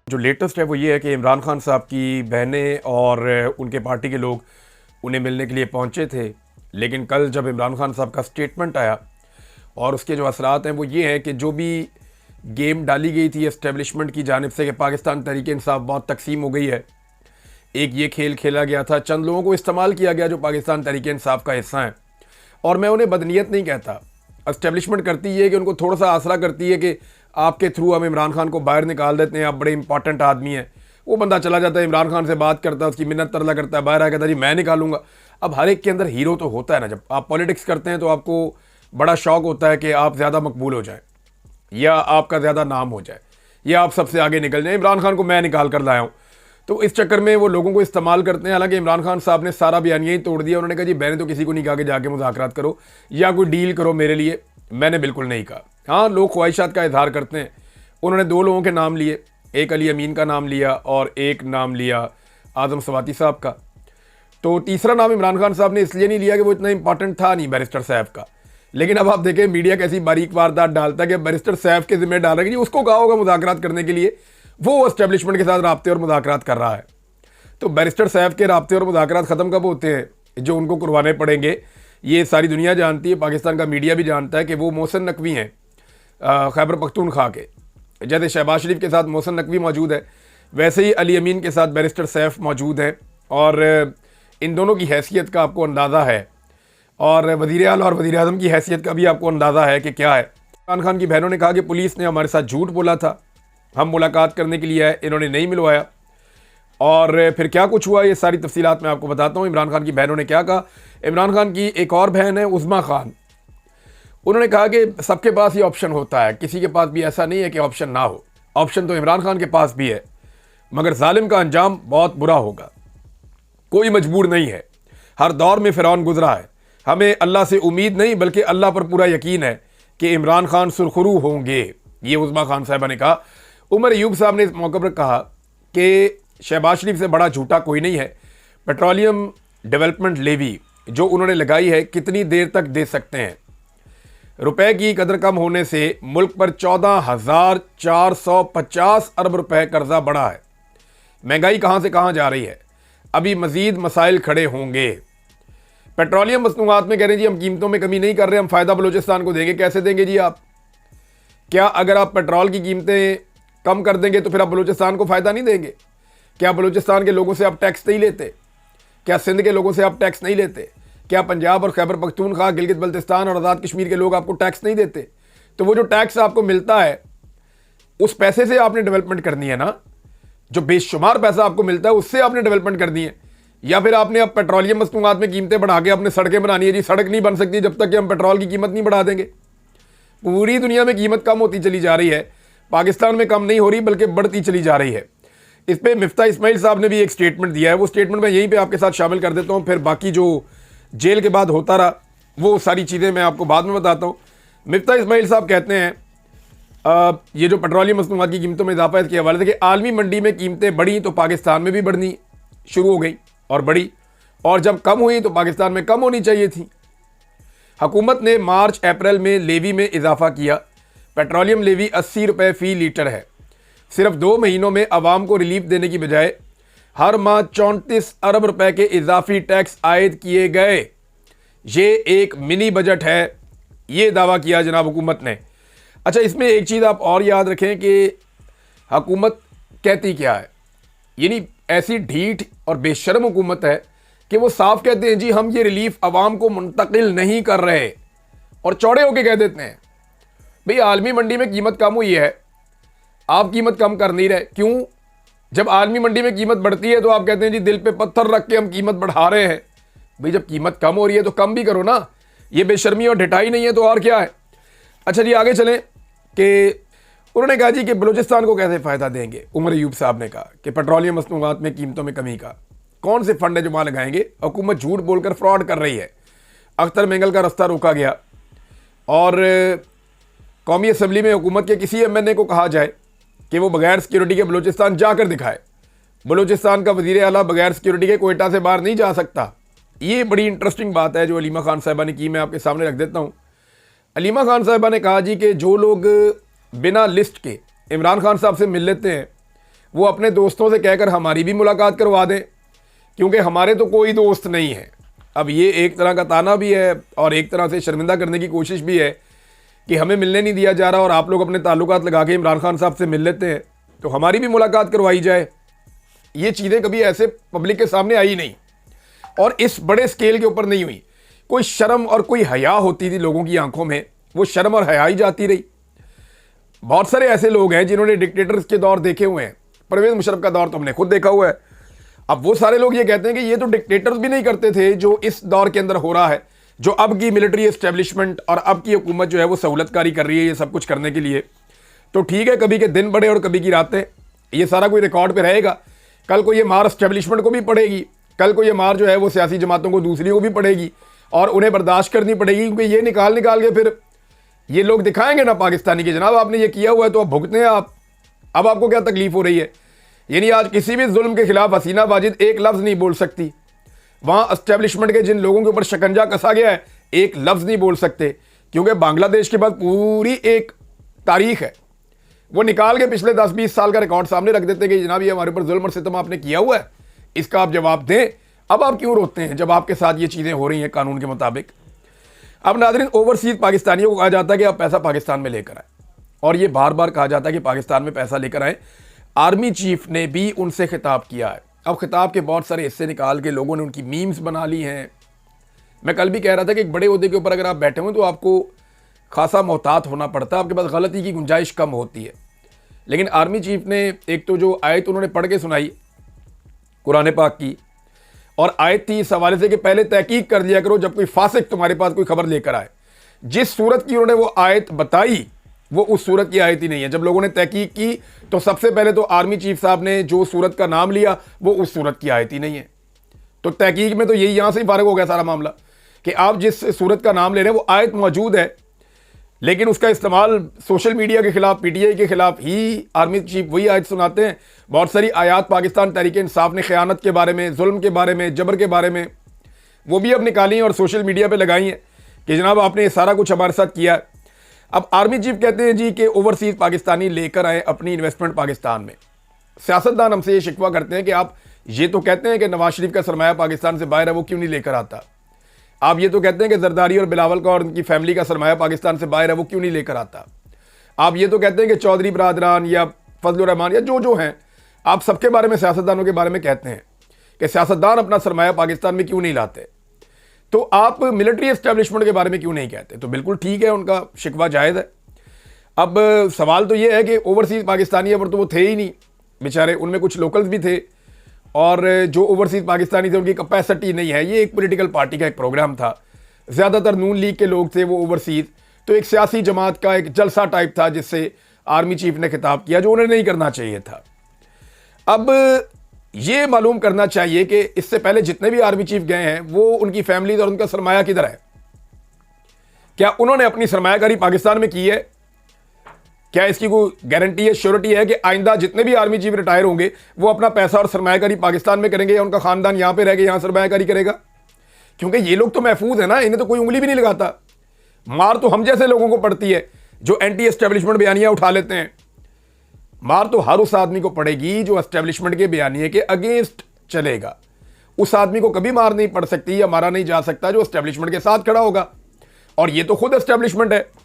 जो लेटेस्ट है वो ये है कि इमरान खान साहब की बहनें और उनके पार्टी के लोग उन्हें मिलने के लिए पहुंचे थे, लेकिन कल जब इमरान खान साहब का स्टेटमेंट आया और उसके जो असरात हैं वो ये हैं कि जो भी गेम डाली गई थी एस्टेब्लिशमेंट की जानिब से कि पाकिस्तान तहरीक इंसाफ बहुत तकसीम हो गई है, एक ये खेल खेला गया था, चंद लोगों को इस्तेमाल किया गया जो पाकिस्तान तहरीक इंसाफ का हिस्सा हैं। और मैं उन्हें बदनीयत नहीं कहता, एस्टेब्लिशमेंट करती है कि उनको थोड़ा सा आसरा करती है कि आपके थ्रू हम इमरान खान को बाहर निकाल देते हैं, आप बड़े इंपॉर्टेंट आदमी हैं। वो बंदा चला जाता है, इमरान खान से बात करता है, उसकी मिन्नत तरला करता है, बाहर आ कहता है जी मैं निकालूंगा। अब हर एक के अंदर हीरो तो होता है ना, जब आप पॉलिटिक्स करते हैं तो आपको बड़ा शौक होता है कि आप ज़्यादा मकबूल हो जाए या आपका ज़्यादा नाम हो जाए या आप सबसे आगे निकल जाए। इमरान खान को मैं निकाल कर लाया हूँ, तो इस चक्कर में वो लोगों को इस्तेमाल करते हैं। हालांकि इमरान खान साहब ने सारा बयानिया ही तोड़ दिया। उन्होंने कहा जी मैंने तो किसी को नहीं कहा कि जाके मुज़ाकरात करो या कोई डील करो मेरे लिए, मैंने बिल्कुल नहीं कहा। हाँ, लोग ख्वाहिशात का इजहार करते हैं। उन्होंने दो लोगों के नाम लिए, एक अली अमीन का नाम लिया और एक नाम लिया आज़म सवाती साहब का। तो तीसरा नाम इमरान खान साहब ने इसलिए नहीं लिया कि वो इतना इंपॉर्टेंट था नहीं, बैरिस्टर साहब का। लेकिन अब आप देखें मीडिया कैसी बारीक वारदात डालता है कि बैरिस्टर साहब के जिम्मे डाल रहा है कि उसको कहा होगा मुज़ाकरात करने के लिए, वो एस्टेब्लिशमेंट के साथ राब्ते और मुज़ाकरात कर रहा है। तो बैरिस्टर साहब के राब्ते और मुज़ाकरात ख़त्म कब होते हैं? जो उनको करवाने पड़ेंगे। ये सारी दुनिया जानती है, पाकिस्तान का मीडिया भी जानता है कि वो मोहसिन नकवी हैं खैबर पख्तूनख्वा के। जैसे शहबाज शरीफ के साथ मोहसिन नकवी मौजूद है, वैसे ही अली अमीन के साथ बैरिस्टर सैफ मौजूद हैं। और इन दोनों की हैसियत का आपको अंदाज़ा है और वज़ीर आला और वज़ीर आज़म की हैसियत का भी आपको अंदाज़ा है कि क्या है। इमरान खान की बहनों ने कहा कि पुलिस ने हमारे साथ झूठ बोला था, हम मुलाकात करने के लिए आए, इन्होंने नहीं मिलवाया। और फिर क्या कुछ हुआ ये सारी तफसीलात मैं आपको बताता हूँ। इमरान खान की बहनों ने क्या कहा। इमरान खान की एक और बहन है उज़्मा खान, उन्होंने कहा कि सबके पास ये ऑप्शन होता है, किसी के पास भी ऐसा नहीं है कि ऑप्शन ना हो। ऑप्शन तो इमरान खान के पास भी है, मगर जालिम का अंजाम बहुत बुरा होगा। कोई मजबूर नहीं है, हर दौर में फ़िरौन गुजरा है। हमें अल्लाह से उम्मीद नहीं बल्कि अल्लाह पर पूरा यकीन है कि इमरान खान सुरखरू होंगे, ये उज़्मा खान साहबा ने कहा। उमर अयूब साहब ने इस मौके पर कहा कि शहबाज शरीफ से बड़ा झूठा कोई नहीं है। पेट्रोलियम डेवलपमेंट लेवी जो उन्होंने लगाई है कितनी देर तक दे सकते हैं? रुपए की कदर कम होने से मुल्क पर 14,450 अरब रुपए कर्जा बढ़ा है। महंगाई कहाँ से कहाँ जा रही है, अभी मजीद मसाइल खड़े होंगे। पेट्रोलियम मसनूआत में कह रहे हैं जी हम कीमतों में कमी नहीं कर रहे, हम फ़ायदा बलूचिस्तान को देंगे। कैसे देंगे जी आप? क्या अगर आप पेट्रोल की कीमतें कम कर देंगे तो फिर आप बलूचिस्तान को फ़ायदा नहीं देंगे? क्या बलूचिस्तान के लोगों से आप टैक्स नहीं लेते? क्या सिंध के लोगों से आप टैक्स नहीं लेते? क्या पंजाब और खैबर पख्तूनख्वा, गिलगित बल्तिस्तान और आज़ाद कश्मीर के लोग आपको टैक्स नहीं देते? तो वो जो टैक्स आपको मिलता है उस पैसे से आपने डेवलपमेंट करनी है ना। जो बेशुमार पैसा आपको मिलता है उससे आपने डेवलपमेंट करनी है। या फिर आपने अब पेट्रोलियम मसनूआत में कीमतें बढ़ा के अपने सड़कें बनानी है। जी सड़क नहीं बन सकती जब तक कि हम पेट्रोल की कीमत नहीं बढ़ा देंगे। पूरी दुनिया में कीमत कम होती चली जा रही है, पाकिस्तान में कम नहीं हो रही बल्कि बढ़ती चली जा रही है। इस पर मिफ्ता इस्माइल साहब ने भी एक स्टेटमेंट दिया है, वो स्टेटमेंट मैं यहीं पे आपके साथ शामिल कर देता हूँ। फिर बाकी जो जेल के बाद होता रहा वो सारी चीज़ें मैं आपको बाद में बताता हूँ। मिफ्ता इस्माइल साहब कहते हैं ये जो पेट्रोलियम मसनूआत की कीमतों में इजाफा है इसके हवाले से कि आलमी मंडी में कीमतें बढ़ी तो पाकिस्तान में भी बढ़नी शुरू हो गई और बढ़ी, और जब कम हुई तो पाकिस्तान में कम होनी चाहिए थी। हुकूमत ने मार्च अप्रैल में लेवी में इजाफा किया। पेट्रोलियम लेवी 80 रुपये फ़ी लीटर है। सिर्फ 2 महीनों में आवाम को रिलीफ देने की बजाय हर माह 34 अरब रुपए के इजाफी टैक्स आयद किए गए। ये एक मिनी बजट है, ये दावा किया जनाब हुकूमत ने। अच्छा, इसमें एक चीज़ आप और याद रखें कि हुकूमत कहती क्या है। यानी ऐसी ढीठ और बेशर्म हुकूमत है कि वो साफ कहते हैं जी हम ये रिलीफ आवाम को मुंतकिल नहीं कर रहे, और चौड़े होके कह देते हैं भाई आलमी मंडी में कीमत कम हुई है, आप कीमत कम कर नहीं रहे। क्यों? जब आलमी मंडी में कीमत बढ़ती है तो आप कहते हैं जी दिल पे पत्थर रख के हम कीमत बढ़ा रहे हैं। भाई जब कीमत कम हो रही है तो कम भी करो ना, ये बेशर्मी और ढिठाई नहीं है तो और क्या है। अच्छा जी, आगे चलें कि उन्होंने कहा जी कि बलूचिस्तान को कैसे फ़ायदा देंगे। उमर अयूब साहब ने कहा कि पेट्रोलियम मसनूआत में कीमतों में कमी का कौन से फंड है जो वहाँ लगाएंगे? हुकूमत झूठ बोलकर फ्रॉड कर रही है। अख्तर मेंगल का रास्ता रोका गया और कौमी असम्बली में हुकूमत के किसी MNA को कहा जाए कि वो बगैर सिक्योरिटी के बलूचिस्तान जाकर दिखाए। बलूचिस्तान का वज़ीर आला बगैर सिक्योरिटी के कोयटा से बाहर नहीं जा सकता। ये बड़ी इंटरेस्टिंग बात है जो अलीमा खान साहिबा ने की, मैं आपके सामने रख देता हूँ। अलीमा खान साहिबा ने कहा जी कि जो लोग बिना लिस्ट के इमरान खान साहब से मिल लेते हैं वो अपने दोस्तों से कहकर हमारी भी मुलाकात करवा दें, क्योंकि हमारे तो कोई दोस्त नहीं है। अब ये एक तरह का ताना भी है और एक तरह से शर्मिंदा करने की कोशिश भी है कि हमें मिलने नहीं दिया जा रहा और आप लोग अपने ताल्लुकात लगा के इमरान खान साहब से मिल लेते हैं, तो हमारी भी मुलाकात करवाई जाए। ये चीज़ें कभी ऐसे पब्लिक के सामने आई नहीं और इस बड़े स्केल के ऊपर नहीं हुई। कोई शर्म और कोई हया होती थी लोगों की आंखों में, वो शर्म और हया ही जाती रही। बहुत सारे ऐसे लोग हैं जिन्होंने डिक्टेटर्स के दौर देखे हुए हैं, परवेज मुशर्रफ का दौर तो हमने खुद देखा हुआ है। अब वो सारे लोग ये कहते हैं कि ये तो डिक्टेटर्स भी नहीं करते थे जो इस दौर के अंदर हो रहा है, जो अब की मिलिट्री एस्टेब्लिशमेंट और अब की हुकूमत जो है वो सहूलतकारी कर रही है ये सब कुछ करने के लिए। तो ठीक है, कभी के दिन बढ़े और कभी की रातें, ये सारा कोई रिकॉर्ड पे रहेगा। कल को ये मार एस्टेब्लिशमेंट को भी पड़ेगी, कल को ये मार जो है वो सियासी जमातों को दूसरी को भी पड़ेगी और उन्हें बर्दाश्त करनी पड़ेगी, क्योंकि ये निकाल के फिर ये लोग दिखाएंगे ना पाकिस्तानी के जनाब आपने ये किया हुआ है तो अब भुगतें आप। अब आपको क्या तकलीफ हो रही है? यानी आज किसी भी जुल्म के खिलाफ हसीना वाजिद एक लफ्ज़ नहीं बोल सकती। वहाँ एस्टेब्लिशमेंट के जिन लोगों के ऊपर शिकंजा कसा गया है एक लफ्ज़ नहीं बोल सकते, क्योंकि बांग्लादेश के बाद पूरी एक तारीख है। वो निकाल के पिछले 10-20 साल का रिकॉर्ड सामने रख देते कि जनाब ये हमारे ऊपर जुल्म और सितम आपने किया हुआ है, इसका आप जवाब दें। अब आप क्यों रोते हैं जब आपके साथ ये चीज़ें हो रही हैं कानून के मुताबिक? अब नाज़रीन, ओवरसीज़ पाकिस्तानियों को कहा जाता है कि आप पैसा पाकिस्तान में लेकर आए, और ये बार बार कहा जाता है कि पाकिस्तान में पैसा लेकर आए। आर्मी चीफ ने भी उनसे खिताब किया है। अब खिताब के बहुत सारे हिस्से निकाल के लोगों ने उनकी मीम्स बना ली हैं। मैं कल भी कह रहा था कि एक बड़े ओहदे के ऊपर अगर आप बैठे हो तो आपको खासा मोहतात होना पड़ता है, आपके पास गलती की गुंजाइश कम होती है। लेकिन आर्मी चीफ ने एक तो जो आयत उन्होंने पढ़ के सुनाई कुरान पाक की, और आयत थी इस हवाले से कि पहले तहकीक कर लिया करो जब कोई फासिक तुम्हारे पास कोई खबर लेकर आए। जिस सूरत की उन्होंने वो आयत बताई वो उस सूरत की आयत ही नहीं है। जब लोगों ने तहकीक की तो सबसे पहले तो आर्मी चीफ साहब ने जो सूरत का नाम लिया वो उस सूरत की आयत ही नहीं है। तो तहकीक में तो यही यहाँ से ही फारग हो गया सारा मामला कि आप जिस सूरत का नाम ले रहे हैं वो आयत मौजूद है, लेकिन उसका इस्तेमाल सोशल मीडिया के खिलाफ, पीटीआई के खिलाफ ही आर्मी चीफ वही आयत सुनाते हैं। बहुत सारी आयात पाकिस्तान तहरीक इंसाफ ने ख़यानत के बारे में, जुल्म के बारे में, जबर के बारे में, वो भी अब निकाली और सोशल मीडिया पे लगाई हैं कि जनाब आपने ये सारा कुछ हमारे साथ किया है। अब आर्मी चीफ कहते हैं जी कि ओवरसीज़ पाकिस्तानी लेकर आए अपनी इन्वेस्टमेंट पाकिस्तान में। सियासतदान हमसे ये शिकवा करते हैं कि आप ये तो कहते हैं कि नवाज शरीफ का सरमाया पाकिस्तान से बाहर है, वो क्यों नहीं लेकर आता? आप ये तो कहते हैं कि जरदारी और बिलावल का और उनकी फैमिली का सरमाया पाकिस्तान से बाहर है, वो क्यों नहीं लेकर आता? आप ये तो कहते हैं कि चौधरी बरादरान या फजलुर रहमान या जो हैं, आप सबके बारे में, सियासतदानों के बारे में कहते हैं कि सियासतदान अपना सरमाया पाकिस्तान में क्यों नहीं लाते, तो आप मिलिट्री एस्टेब्लिशमेंट के बारे में क्यों नहीं कहते? तो बिल्कुल ठीक है, उनका शिकवा जायज़ है। अब सवाल तो ये है कि ओवरसीज़ पाकिस्तानी पर तो वो थे ही नहीं बेचारे, उनमें कुछ लोकल्स भी थे और जो ओवरसीज़ पाकिस्तानी थे उनकी कैपेसिटी नहीं है। ये एक पॉलिटिकल पार्टी का एक प्रोग्राम था, ज़्यादातर नून लीग के लोग थे वो ओवरसीज़, तो एक सियासी जमात का एक जलसा टाइप था जिससे आर्मी चीफ ने खिताब किया, जो उन्हें नहीं करना चाहिए था। अब ये मालूम करना चाहिए कि इससे पहले जितने भी आर्मी चीफ गए हैं वो उनकी फैमिली और उनका सरमाया किधर है? क्या उन्होंने अपनी सरमायाकारी पाकिस्तान में की है? क्या इसकी कोई गारंटी है, श्योरिटी है कि आइंदा जितने भी आर्मी चीफ रिटायर होंगे वो अपना पैसा और सरमायाकारी पाकिस्तान में करेंगे या उनका खानदान यहां पे रह के यहां सरमायाकारी करेगा? क्योंकि ये लोग तो महफूज है ना, इन्हें तो कोई उंगली भी नहीं लगाता। मार तो हम जैसे लोगों को पड़ती है जो एंटी एस्टेब्लिशमेंट बयानियां उठा लेते हैं। मार तो हर उस आदमी को पड़ेगी जो एस्टेब्लिशमेंट के बयानिए के अगेंस्ट चलेगा। उस आदमी को कभी मार नहीं पड़ सकती या मारा नहीं जा सकता जो एस्टेब्लिशमेंट के साथ खड़ा होगा, और ये तो खुद एस्टेब्लिशमेंट है।